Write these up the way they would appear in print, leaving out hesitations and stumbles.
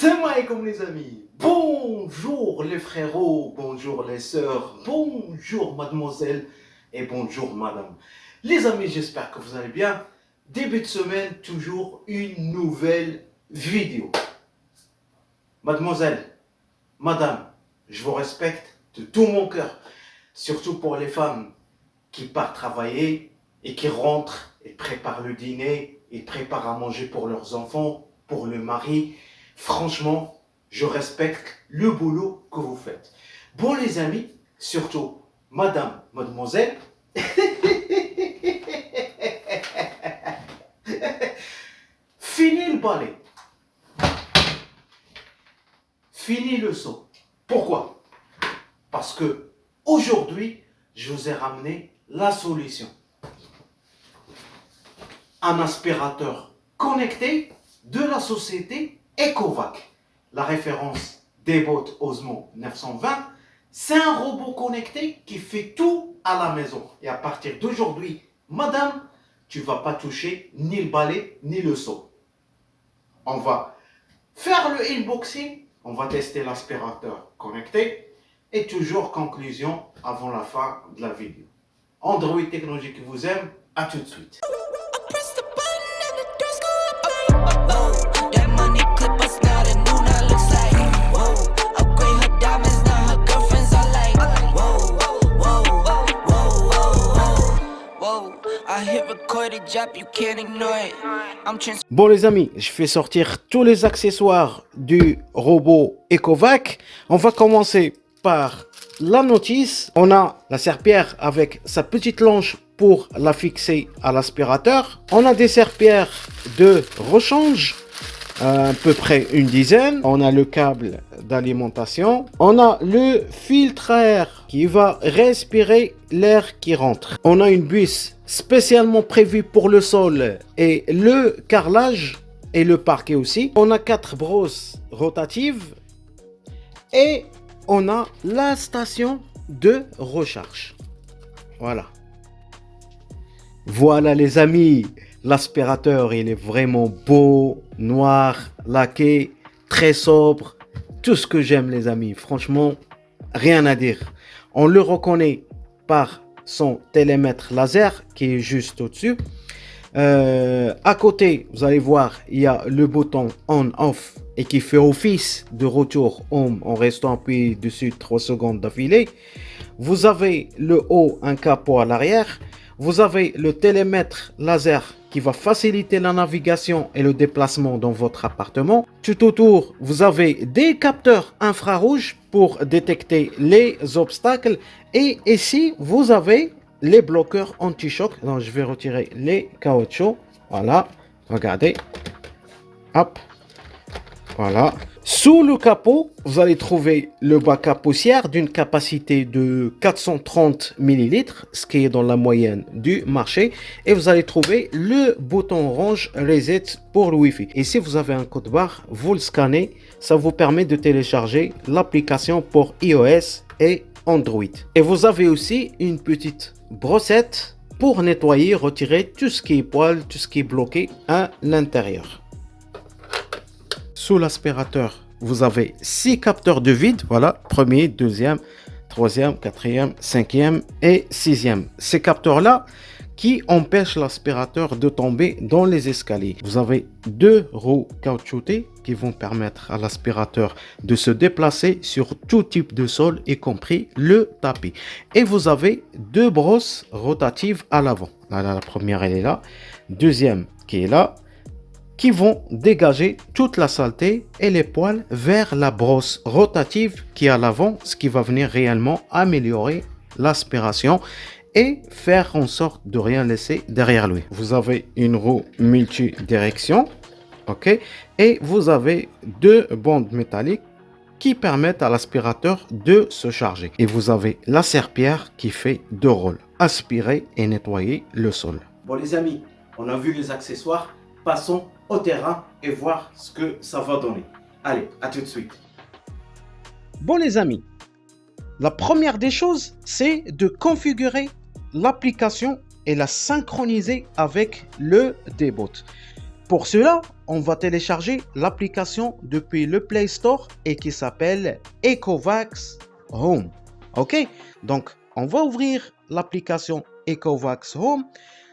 Salam alaikum les amis, bonjour les frérots, bonjour les sœurs, bonjour mademoiselle et bonjour madame. Les amis, j'espère que vous allez bien. Début de semaine, toujours une nouvelle vidéo. Mademoiselle, madame, je vous respecte de tout mon cœur. Surtout pour les femmes qui partent travailler et qui rentrent et préparent le dîner et préparent à manger pour leurs enfants, pour le mari. Franchement, je respecte le boulot que vous faites. Bon les amis, surtout madame, mademoiselle, fini le balai. Fini le seau. Pourquoi? Parce que aujourd'hui, je vous ai ramené la solution. Un aspirateur connecté de la société Ecovac. La référence Debot Osmo 920, c'est un robot connecté qui fait tout à la maison. Et à partir d'aujourd'hui, madame, tu ne vas pas toucher ni le balai ni le seau. On va faire le unboxing, on va tester l'aspirateur connecté et toujours conclusion avant la fin de la vidéo. Android Technologie qui vous aime, à tout de suite. Bon les amis, je fais sortir tous les accessoires du robot Ecovac. On va commencer par la notice. On a la serpillière avec sa petite longe pour la fixer à l'aspirateur. On a des serpillères de rechange, à peu près une dizaine. On a le câble d'alimentation. On a le filtre à air qui va respirer l'air qui rentre. On a une buse spécialement prévue pour le sol et le carrelage et le parquet aussi. On a 4 brosses rotatives et on a la station de recharge. Voilà les amis, l'aspirateur il est vraiment beau, noir, laqué, très sobre, tout ce que j'aime les amis, franchement rien à dire. On le reconnaît par son télémètre laser qui est juste au-dessus. À côté, vous allez voir, il y a le bouton on-off et qui fait office de retour home en restant appuyé dessus 3 secondes d'affilée. Vous avez le haut, un capot à l'arrière. Vous avez le télémètre laser qui va faciliter la navigation et le déplacement dans votre appartement. Tout autour, vous avez des capteurs infrarouges pour détecter les obstacles. Et ici, vous avez les bloqueurs anti-choc. Donc, je vais retirer les caoutchoucs. Voilà, regardez. Hop, voilà. Sous le capot, vous allez trouver le bac à poussière d'une capacité de 430 ml, ce qui est dans la moyenne du marché. Et vous allez trouver le bouton orange Reset pour le Wi-Fi. Et si vous avez un code barre, vous le scannez. Ça vous permet de télécharger l'application pour iOS et Android. Et vous avez aussi une petite brossette pour nettoyer, retirer tout ce qui est poil, tout ce qui est bloqué à l'intérieur. Sous l'aspirateur, vous avez 6 capteurs de vide. Voilà, premier, deuxième, troisième, quatrième, cinquième et sixième. Ces capteurs-là qui empêchent l'aspirateur de tomber dans les escaliers. Vous avez 2 roues caoutchoutées qui vont permettre à l'aspirateur de se déplacer sur tout type de sol, y compris le tapis. Et vous avez 2 brosses rotatives à l'avant. La première, elle est là. Deuxième qui est là, qui vont dégager toute la saleté et les poils vers la brosse rotative qui est à l'avant, ce qui va venir réellement améliorer l'aspiration et faire en sorte de rien laisser derrière lui. Vous avez une roue multidirection, ok, et vous avez 2 bandes métalliques qui permettent à l'aspirateur de se charger. Et vous avez la serpillière qui fait 2 rôles, aspirer et nettoyer le sol. Bon les amis, on a vu les accessoires, passons au terrain et voir ce que ça va donner. Allez, à tout de suite. Bon les amis, la première des choses, c'est de configurer l'application et la synchroniser avec le Debot. Pour cela, on va télécharger l'application depuis le Play Store et qui s'appelle Ecovacs Home. Ok, donc on va ouvrir l'application Ecovacs Home.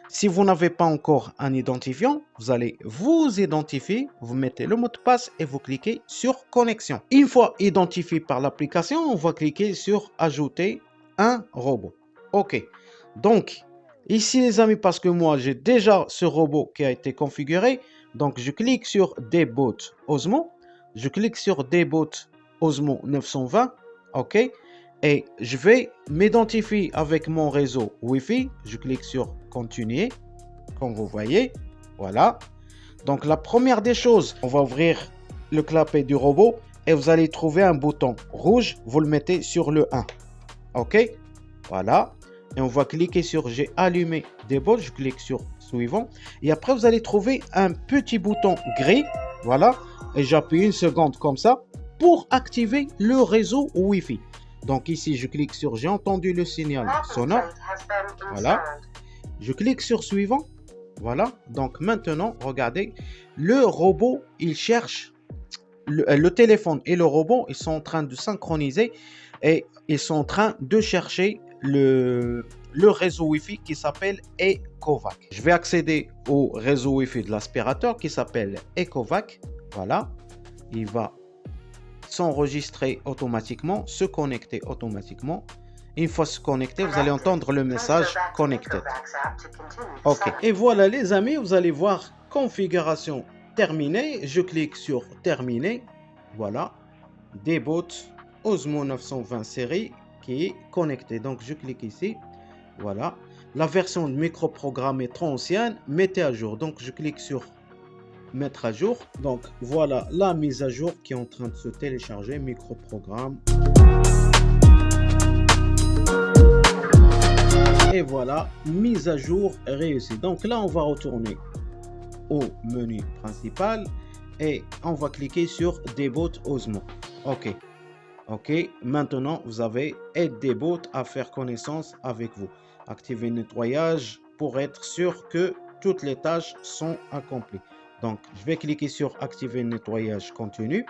Si vous n'avez pas encore un identifiant, vous allez vous identifier, vous mettez le mot de passe et vous cliquez sur connexion. Une fois identifié par l'application, on va cliquer sur ajouter un robot. Ok, donc ici les amis, parce que moi j'ai déjà ce robot qui a été configuré, donc je clique sur Debot Osmo, je clique sur Debot Osmo 920, ok, et je vais m'identifier avec mon réseau Wi-Fi, je clique sur continuer, comme vous voyez, voilà. Donc la première des choses, on va ouvrir le clapet du robot et vous allez trouver un bouton rouge, vous le mettez sur le 1, ok, voilà. Et on va cliquer sur j'ai allumé Debot, je clique sur suivant et après vous allez trouver un petit bouton gris, voilà, et j'appuie une seconde comme ça pour activer le réseau Wi-Fi. Donc ici je clique sur j'ai entendu le signal sonore, voilà, je clique sur suivant, voilà. Donc maintenant regardez, le robot il cherche le téléphone et le robot, ils sont en train de synchroniser et ils sont en train de chercher le réseau Wi-Fi qui s'appelle Ecovac. Je vais accéder au réseau Wi-Fi de l'aspirateur qui s'appelle Ecovac. Voilà, il va s'enregistrer automatiquement, se connecter automatiquement. Une fois se connecté, vous allez entendre le message connected. Ok, et voilà les amis, vous allez voir configuration terminée. Je clique sur terminer. Voilà, Debot Osmo 920 série qui est connecté. Donc je clique ici. Voilà, la version de microprogramme est trop ancienne, mettez à jour. Donc je clique sur mettre à jour. Donc voilà la mise à jour qui est en train de se télécharger, microprogramme. Et voilà, mise à jour réussie. Donc là on va retourner au menu principal et on va cliquer sur Debot Osmo. Ok, ok, maintenant vous avez Aide Debot à faire connaissance avec vous. Activez le nettoyage pour être sûr que toutes les tâches sont accomplies. Donc, je vais cliquer sur activer le nettoyage continu.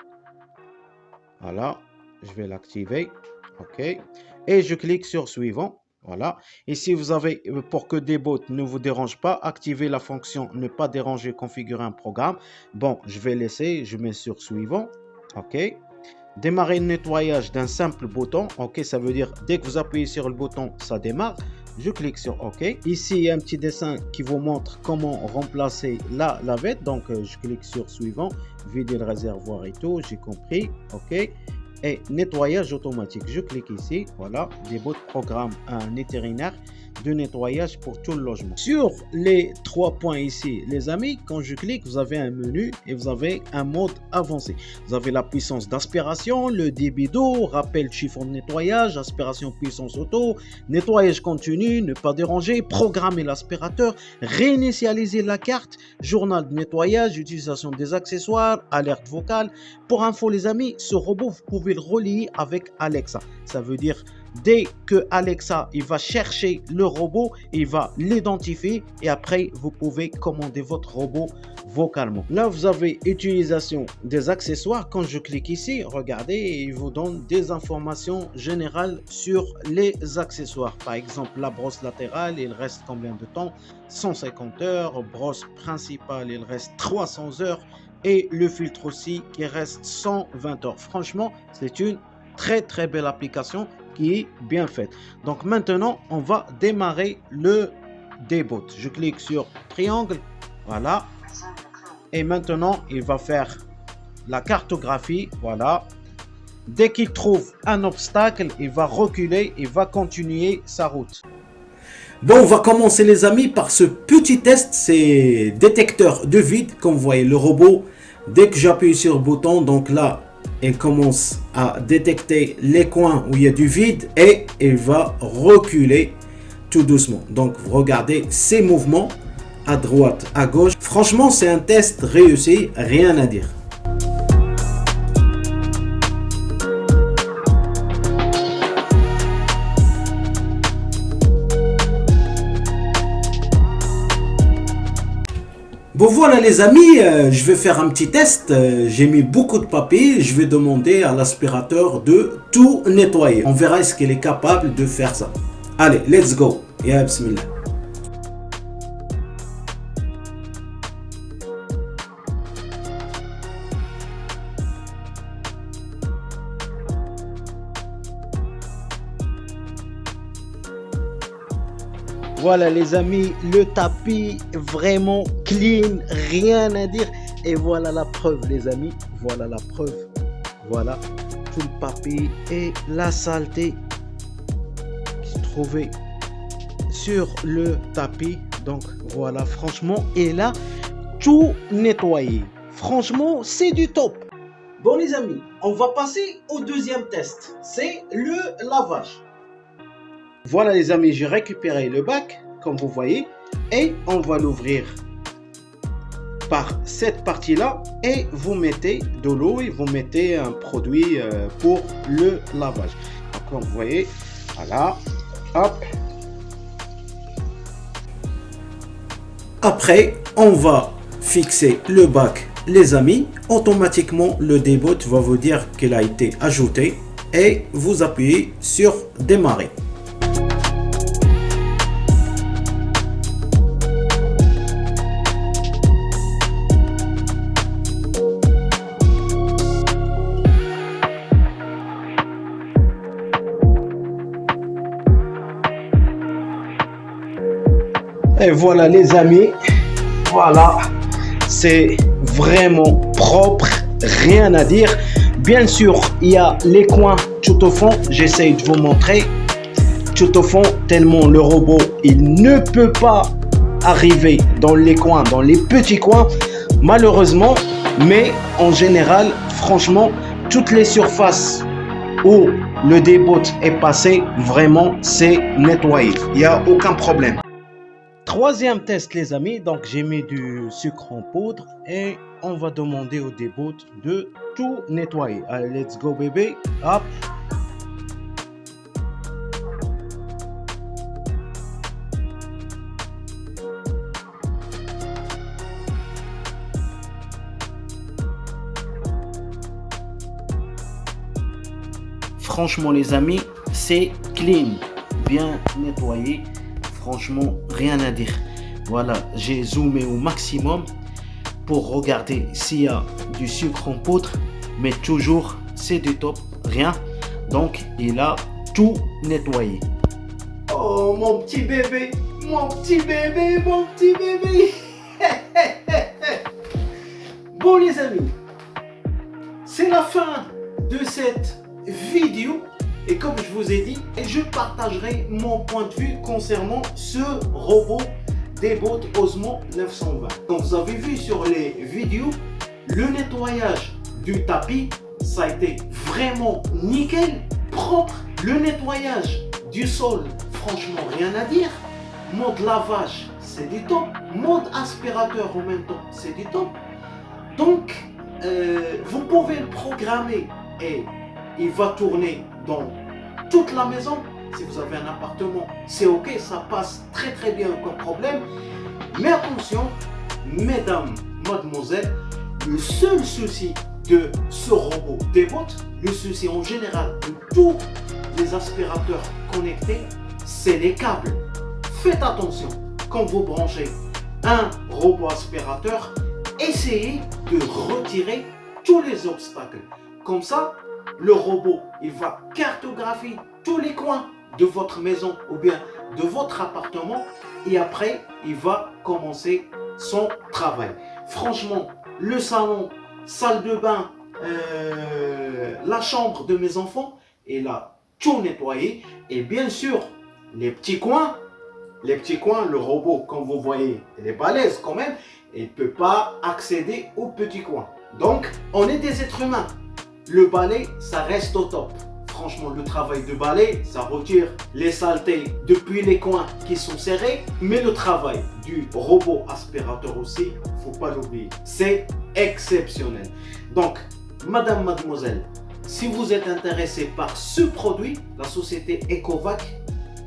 Voilà, je vais l'activer. OK. Et je clique sur suivant. Voilà. Ici, vous avez, pour que Debot ne vous dérange pas, activez la fonction ne pas déranger, configurer un programme. Bon, je vais laisser, je mets sur suivant. OK. Démarrer le nettoyage d'un simple bouton. OK, ça veut dire dès que vous appuyez sur le bouton, ça démarre. Je clique sur OK. Ici, il y a un petit dessin qui vous montre comment remplacer la lavette. Donc, je clique sur suivant, vider le réservoir et tout. J'ai compris. OK. Et nettoyage automatique. Je clique ici. Voilà. Debot programme un vétérinaire de nettoyage pour tout le logement. Sur les 3 points ici, les amis, quand je clique, vous avez un menu et vous avez un mode avancé. Vous avez la puissance d'aspiration, le débit d'eau, rappel chiffon de nettoyage, aspiration puissance auto, nettoyage continu, ne pas déranger, programmer l'aspirateur, réinitialiser la carte, journal de nettoyage, utilisation des accessoires, alerte vocale. Pour info les amis, ce robot, vous pouvez le relier avec Alexa. Ça veut dire dès que Alexa il va chercher le robot, il va l'identifier et après vous pouvez commander votre robot vocalement. Là vous avez utilisation des accessoires. Quand je clique ici, regardez, il vous donne des informations générales sur les accessoires. Par exemple, la brosse latérale, il reste combien de temps? 150 heures. Brosse principale, il reste 300 heures. Et le filtre aussi qui reste 120 heures. Franchement, c'est une très belle application qui est bien faite. Donc maintenant, on va démarrer le Debot. Je clique sur triangle, voilà. Et maintenant, il va faire la cartographie, voilà. Dès qu'il trouve un obstacle, il va reculer, il va continuer sa route. Bon, on va commencer les amis par ce petit test, c'est détecteur de vide. Comme vous voyez le robot, dès que j'appuie sur le bouton, donc là, il commence à détecter les coins où il y a du vide et il va reculer tout doucement. Donc, vous regardez ces mouvements à droite, à gauche. Franchement, c'est un test réussi, rien à dire. Bon voilà les amis, je vais faire un petit test. J'ai mis beaucoup de papier. Je vais demander à l'aspirateur de tout nettoyer. On verra est-ce qu'il est capable de faire ça. Allez, let's go. Ya bismillah. Voilà les amis, le tapis vraiment clean, rien à dire. Et voilà la preuve les amis, voilà la preuve. Voilà tout le papier et la saleté qui se trouvait sur le tapis. Donc voilà, franchement, et là, tout nettoyé. Franchement, c'est du top. Bon les amis, on va passer au deuxième test, c'est le lavage. Voilà les amis, j'ai récupéré le bac, comme vous voyez, et on va l'ouvrir par cette partie-là et vous mettez de l'eau et vous mettez un produit pour le lavage. Donc, comme vous voyez, voilà, hop. Après, on va fixer le bac, les amis. Automatiquement, le débot va vous dire qu'il a été ajouté et vous appuyez sur démarrer. Et voilà les amis, voilà, c'est vraiment propre, rien à dire. Bien sûr, il y a les coins tout au fond, j'essaye de vous montrer. Tout au fond, tellement le robot, il ne peut pas arriver dans les coins, dans les petits coins, malheureusement. Mais en général, franchement, toutes les surfaces où le débot est passé, vraiment, c'est nettoyé. Il n'y a aucun problème. Troisième test les amis, donc j'ai mis du sucre en poudre et on va demander au débot de tout nettoyer. Allez, let's go bébé, hop. Franchement les amis, c'est clean, bien nettoyé. Franchement, rien à dire. Voilà, j'ai zoomé au maximum pour regarder s'il y a du sucre en poudre, mais toujours c'est du top, rien. Donc, il a tout nettoyé. Oh, mon petit bébé, mon petit bébé, mon petit bébé. Bon, les amis, c'est la fin de cette vidéo. Et comme je vous ai dit, je partagerai mon point de vue concernant ce robot Debot Osmo 920. Donc vous avez vu sur les vidéos, le nettoyage du tapis, ça a été vraiment nickel, propre. Le nettoyage du sol, franchement rien à dire. Mode lavage, c'est du top. Mode aspirateur en même temps, c'est du top. Donc, vous pouvez le programmer et il va tourner dans toute la maison. Si vous avez un appartement, c'est ok, ça passe très très bien, aucun problème. Mais attention, mesdames, mademoiselles, le seul souci de ce robot Debot, le souci en général de tous les aspirateurs connectés, c'est les câbles. Faites attention, quand vous branchez un robot aspirateur, essayez de retirer tous les obstacles. Comme ça, le robot, il va cartographier tous les coins de votre maison ou bien de votre appartement et après, il va commencer son travail. Franchement, le salon, salle de bain, la chambre de mes enfants, il a tout nettoyé et bien sûr, les petits coins, le robot, comme vous voyez, il est balèze quand même, il ne peut pas accéder aux petits coins. Donc, on est des êtres humains. Le balai, ça reste au top. Franchement, le travail de balai, ça retire les saletés depuis les coins qui sont serrés. Mais le travail du robot aspirateur aussi, faut pas l'oublier. C'est exceptionnel. Donc, madame, mademoiselle, si vous êtes intéressé par ce produit, la société Ecovac,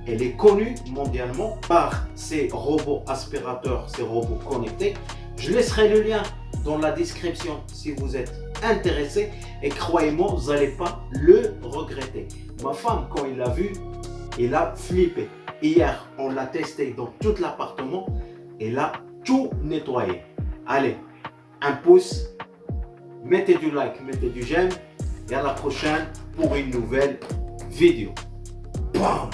elle est connue mondialement par ses robots aspirateurs, ses robots connectés. Je laisserai le lien dans la description si vous êtes intéressé. Et croyez-moi, vous n'allez pas le regretter. Ma femme, quand il l'a vu, il a flippé. Hier, on l'a testé dans tout l'appartement. Elle a tout nettoyé. Allez, un pouce, mettez du like, mettez du j'aime. Et à la prochaine pour une nouvelle vidéo. Bam!